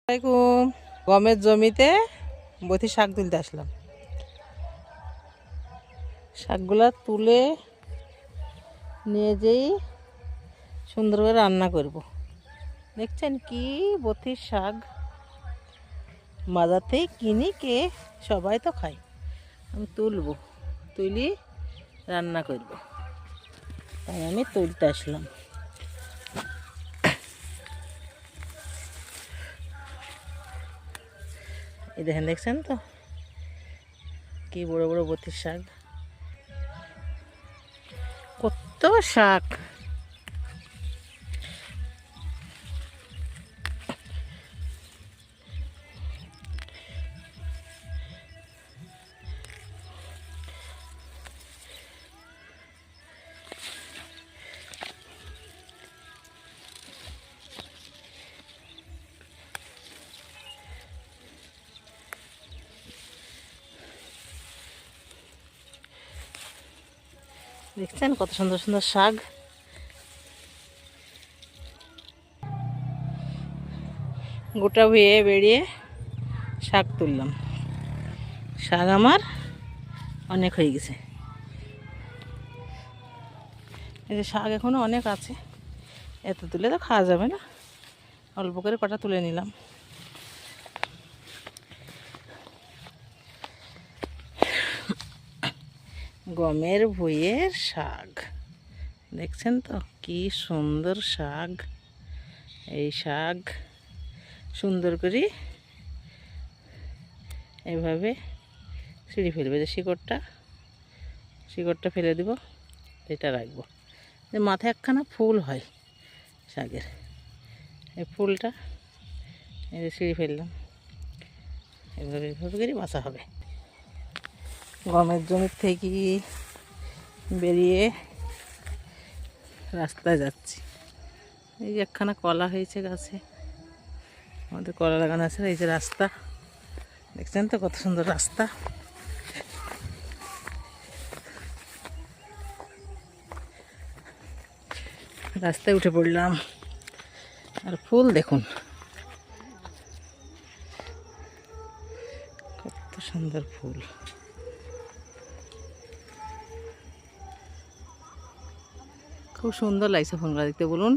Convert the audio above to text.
আসসালামাইকুম। গমের জমিতে বথি শাক তুলতে আসলাম। শাকগুলা তুলে নিয়ে যেই সুন্দর করে রান্না করব। দেখছেন কি বথির শাক, বাজার থেকে কিনি কে সবাই তো খায়। আমি তুলি রান্না করব, তাই আমি তুলতে আসলাম। এই দেখছেন তো কি বড় বড় বথির শাক, কত শাক। দেখছেন কত সুন্দর সুন্দর শাক। গোটা ভুয়ে বেরিয়ে শাক তুললাম। শাক আমার অনেক হয়ে গেছে। এই যে শাক এখনো অনেক আছে, এত তুলে তো খাওয়া যাবে না, অল্প করে কটা তুলে নিলাম। গমের ভুঁইয়ের শাক দেখছেন তো কি সুন্দর শাক। এই শাক সুন্দর করে এভাবে ছিঁড়ে ফেলবে, যে শিকড়টা ফেলে দিব, এটা রাখবো। যে মাথায় একখানা ফুল হয় শাকের, এই ফুলটা এই যে ছিঁড়ে ফেললাম। এভাবে করে বাঁচা হবে। গমের জমির থেকে বেরিয়ে রাস্তায় যাচ্ছি। এই যে একখানা কলা হয়েছে গাছে, আমাদের কলা লাগানো আছে। এই যে রাস্তা দেখছেন তো কত সুন্দর রাস্তা। রাস্তায় উঠে পড়লাম, আর ফুল দেখুন কত সুন্দর ফুল। খুব সুন্দর লাগছে ফুলগুলো দেখতে, বলুন।